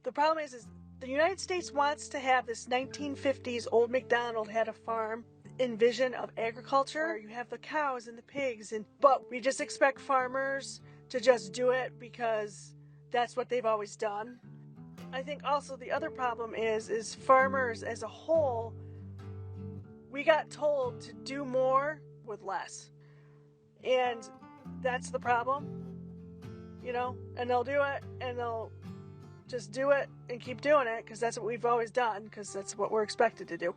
The problem is the United States wants to have this 1950s old MacDonald had a farm envision of agriculture, where you have the cows and the pigs, but we just expect farmers to just do it because that's what they've always done. I think also the other problem is farmers as a whole, we got told to do more with less. And that's the problem, you know, and they'll do it and they'll just do it and keep doing it because that's what we've always done, because that's what we're expected to do.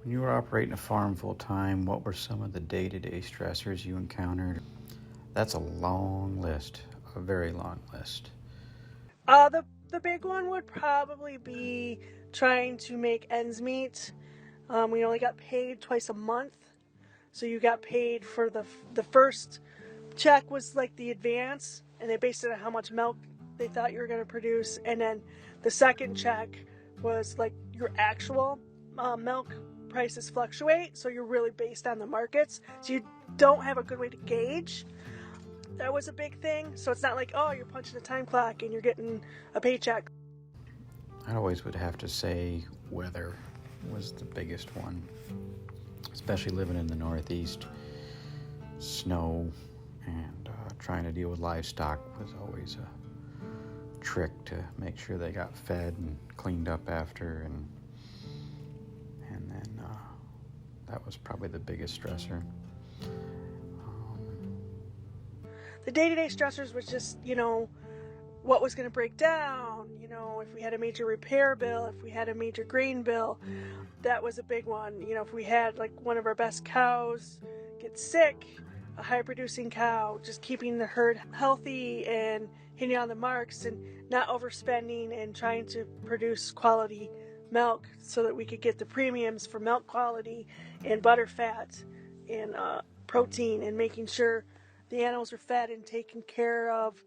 When you were operating a farm full-time, what were some of the day-to-day stressors you encountered? That's a long list, a very long list. The big one would probably be trying to make ends meet. We only got paid twice a month, so you got paid for the first check was like the advance, and they based it on how much milk they thought you were going to produce, and then the second check was like your actual milk prices fluctuate, so you're really based on the markets, so you don't have a good way to gauge. That was a big thing. So it's not like, oh, you're punching a time clock and you're getting a paycheck. I always would have to say weather was the biggest one, especially living in the Northeast. Snow and trying to deal with livestock was always a trick to make sure they got fed and cleaned up after, and then that was probably the biggest stressor. The day-to-day stressors was just, you know, what was going to break down, you know, if we had a major repair bill, if we had a major grain bill, that was a big one. You know, if we had like one of our best cows get sick, a high-producing cow, just keeping the herd healthy and hitting on the marks and not overspending and trying to produce quality milk so that we could get the premiums for milk quality and butter fat and protein, and making sure the animals are fed and taken care of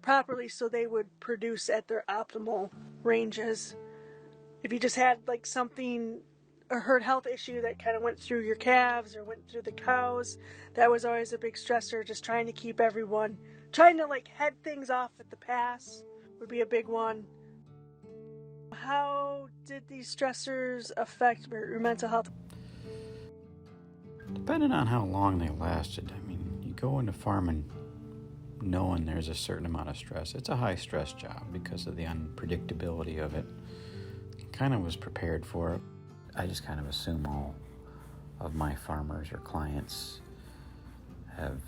properly so they would produce at their optimal ranges. If you just had like something, a herd health issue that kind of went through your calves or went through the cows, that was always a big stressor. Just trying to keep everyone, trying to like head things off at the pass would be a big one. How did these stressors affect your mental health? Depending on how long they lasted, I mean, you go into farming knowing there's a certain amount of stress. It's a high stress job because of the unpredictability of it. Kind of was prepared for it. I just kind of assume all of my farmers or clients have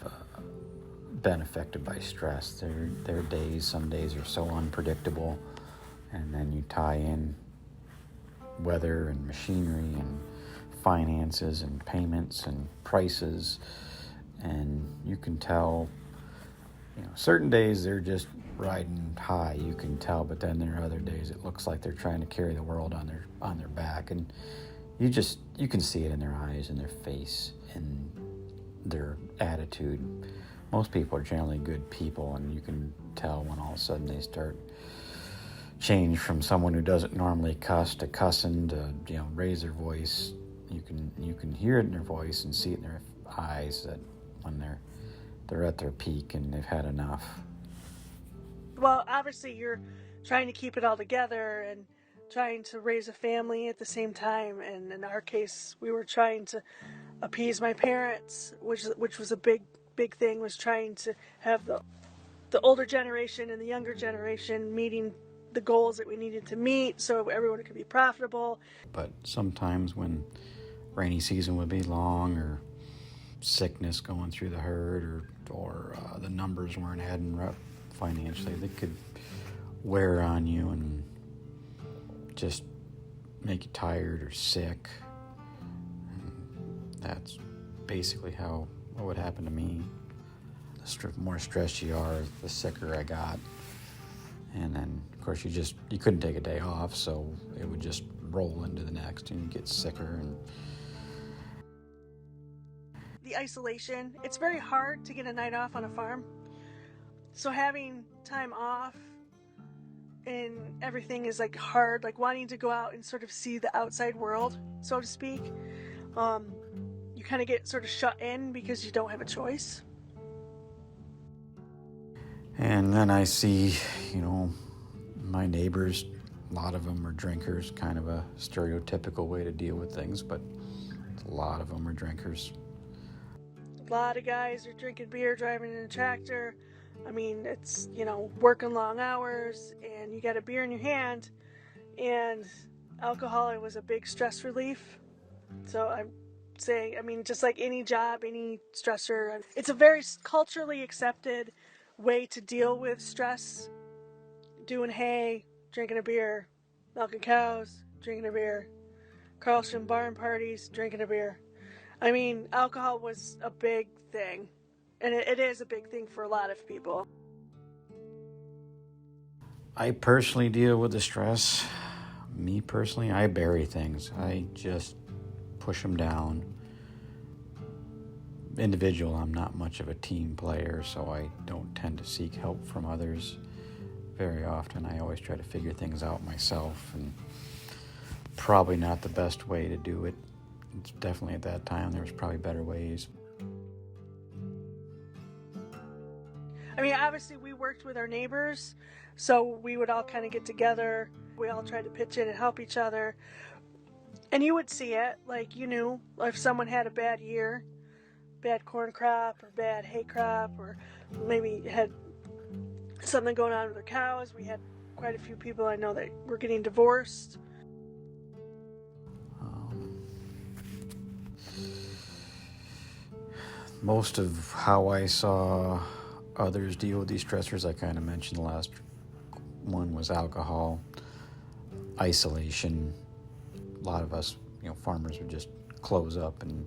been affected by stress. Their days, some days are so unpredictable, and then you tie in weather and machinery and finances and payments and prices, and you can tell, you know, certain days they're just riding high, you can tell, but then there are other days it looks like they're trying to carry the world on their back, and you can see it in their eyes and their face and their attitude. Most people are generally good people, and you can tell when all of a sudden they start change from someone who doesn't normally cuss to cussing to, you know, raise their voice. You can hear it in their voice and see it in their eyes that when they're at their peak and they've had enough. Well, obviously you're trying to keep it all together and trying to raise a family at the same time, and in our case we were trying to appease my parents, which was a big thing, was trying to have the older generation and the younger generation meeting the goals that we needed to meet so everyone could be profitable. But sometimes when rainy season would be long, or sickness going through the herd, or the numbers weren't adding up financially, they could wear on you and just make you tired or sick. And that's basically what would happen to me. The more stressed you are, the sicker I got. And then, of course, you couldn't take a day off, so it would just roll into the next, and you get sicker. And the isolation, it's very hard to get a night off on a farm. So having time off and everything is like hard, like wanting to go out and sort of see the outside world, so to speak. You kind of get sort of shut in because you don't have a choice. And then I see, my neighbors, a lot of them are drinkers, kind of a stereotypical way to deal with things, but a lot of them are drinkers. A lot of guys are drinking beer, driving in a tractor. I mean, it's, working long hours and you got a beer in your hand, and alcohol was a big stress relief. So I'm saying, just like any job, any stressor, it's a very culturally accepted way to deal with stress. Doing hay, drinking a beer, milking cows, drinking a beer, Carlson barn parties, drinking a beer. Alcohol was a big thing, and it is a big thing for a lot of people. I personally deal with the stress. Me personally, I bury things. I just push them down. Individual, I'm not much of a team player, so I don't tend to seek help from others very often. I always try to figure things out myself, and probably not the best way to do it. It's definitely at that time there was probably better ways. Obviously we worked with our neighbors, so we would all kind of get together. We all tried to pitch in and help each other. And you would see it, like you knew if someone had a bad year, bad corn crop or bad hay crop, or maybe had something going on with their cows. We had quite a few people I know that were getting divorced. Most of how I saw others deal with these stressors, I kind of mentioned the last one, was alcohol, isolation. A lot of us, farmers would just close up and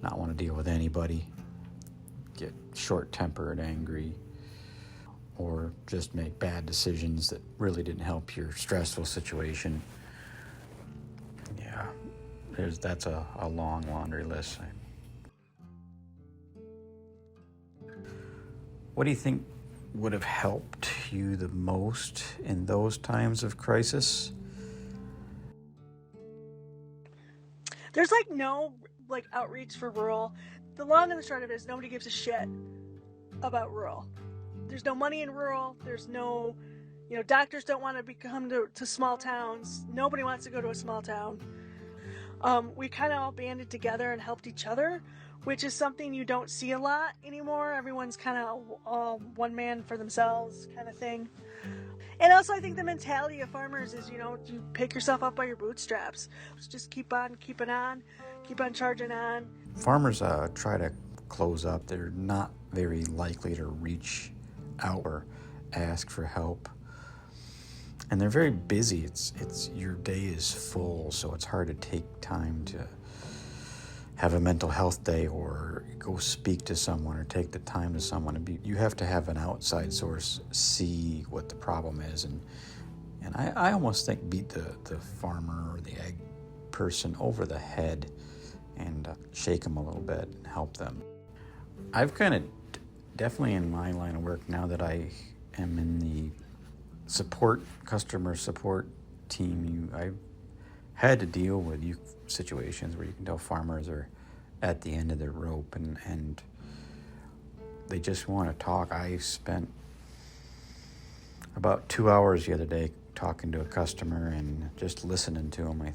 not want to deal with anybody, get short-tempered, angry, or just make bad decisions that really didn't help your stressful situation. Yeah, that's a long laundry list. What do you think would have helped you the most in those times of crisis? There's no outreach for rural. The long and the short of it is nobody gives a shit about rural. There's no money in rural. There's no, doctors don't want to come to small towns. Nobody wants to go to a small town. We kind of all banded together and helped each other, which is something you don't see a lot anymore. Everyone's kind of one man for themselves kind of thing. And also I think the mentality of farmers is, you pick yourself up by your bootstraps. Just keep on keeping on, keep on charging on. Farmers try to close up. They're not very likely to reach out or ask for help. And they're very busy. It's your day is full, so it's hard to take time to have a mental health day or go speak to someone or take the time to someone. You have to have an outside source see what the problem is. And I almost think beat the farmer or the ag person over the head and shake them a little bit and help them. I've kind of definitely in my line of work now that I am in the customer support team, I've had to deal with situations where you can tell farmers are at the end of their rope and they just want to talk. I spent about 2 hours the other day talking to a customer and just listening to them.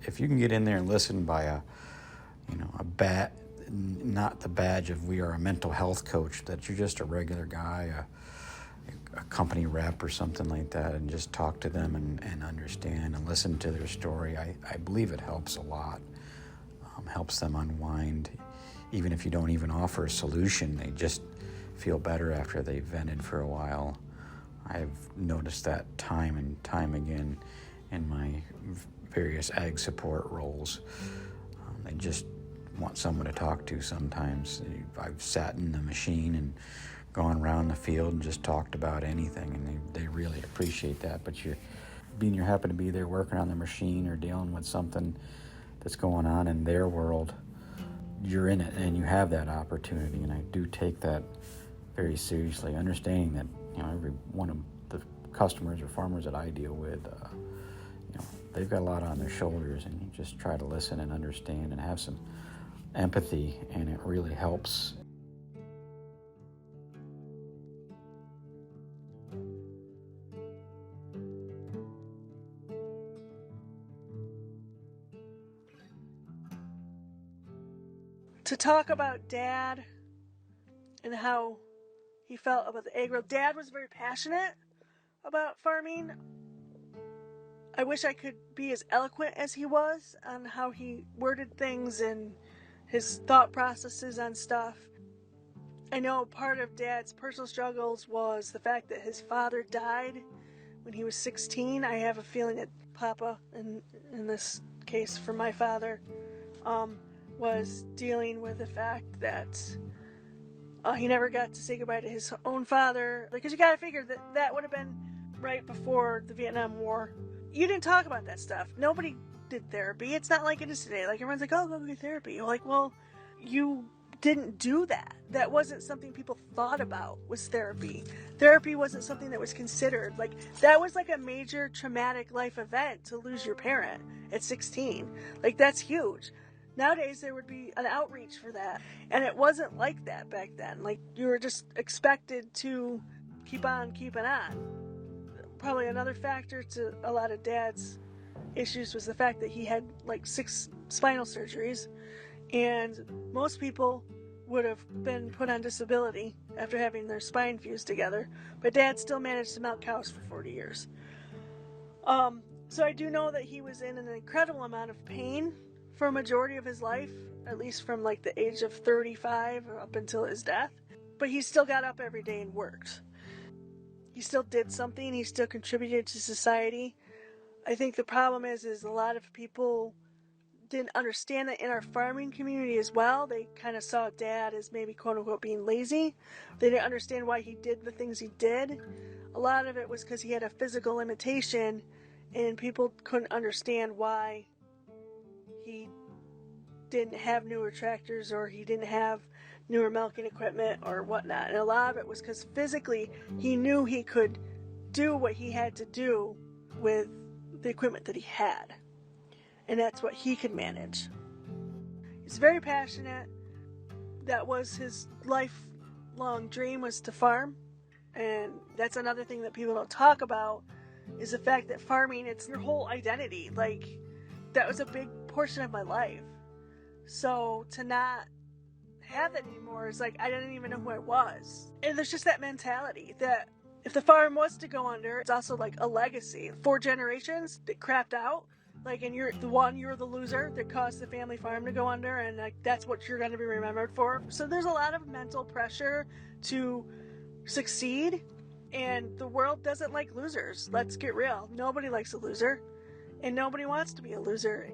If you can get in there and listen by not the badge of we are a mental health coach, that you're just a regular guy, a company rep or something like that, and just talk to them and understand and listen to their story, I believe it helps a lot. Helps them unwind. Even if you don't even offer a solution, they just feel better after they've vented for a while. I've noticed that time and time again in my various ag support roles. They just want someone to talk to sometimes. I've sat in the machine and gone around the field and just talked about anything, and they really appreciate that. But you happen to be there working on the machine or dealing with something that's going on in their world, you're in it and you have that opportunity, and I do take that very seriously, understanding that, every one of the customers or farmers that I deal with, they've got a lot on their shoulders, and you just try to listen and understand and have some empathy, and it really helps. To talk about Dad and how he felt about the egg roll. Dad was very passionate about farming. I wish I could be as eloquent as he was on how he worded things and his thought processes on stuff. I know part of Dad's personal struggles was the fact that his father died when he was 16. I have a feeling that Papa, in this case for my father, was dealing with the fact that he never got to say goodbye to his own father. Because you gotta figure that would have been right before the Vietnam War. You didn't talk about that stuff. Nobody did therapy. It's not like it is today. Like, everyone's like, oh, go get therapy. You're like, well, you didn't do that. That wasn't something people thought about, was therapy. Therapy wasn't something that was considered. Like, that was like a major traumatic life event to lose your parent at 16. Like, that's huge. Nowadays, there would be an outreach for that. And it wasn't like that back then. Like, you were just expected to keep on keeping on. Probably another factor to a lot of Dad's issues was the fact that he had like 6 spinal surgeries. And most people would have been put on disability after having their spine fused together. But Dad still managed to milk cows for 40 years. So I do know that he was in an incredible amount of pain for a majority of his life, at least from like the age of 35 up until his death. But he still got up every day and worked. He still did something. He still contributed to society. I think the problem is a lot of people didn't understand that in our farming community as well. They kind of saw Dad as maybe quote unquote being lazy. They didn't understand why he did the things he did. A lot of it was because he had a physical limitation, and people couldn't understand why he didn't have newer tractors, or he didn't have newer milking equipment or whatnot. And a lot of it was because physically he knew he could do what he had to do with the equipment that he had. And that's what he could manage. He's very passionate. That was his lifelong dream, was to farm. And that's another thing that people don't talk about, is the fact that farming, it's your whole identity. Like, that was a big portion of my life. So to not have that anymore is like, I didn't even know who I was. And there's just that mentality that if the farm was to go under, it's also like a legacy. 4 generations that crapped out. Like, and you're the loser that caused the family farm to go under, and like that's what you're going to be remembered for. So there's a lot of mental pressure to succeed, and the world doesn't like losers. Let's get real. Nobody likes a loser, and nobody wants to be a loser.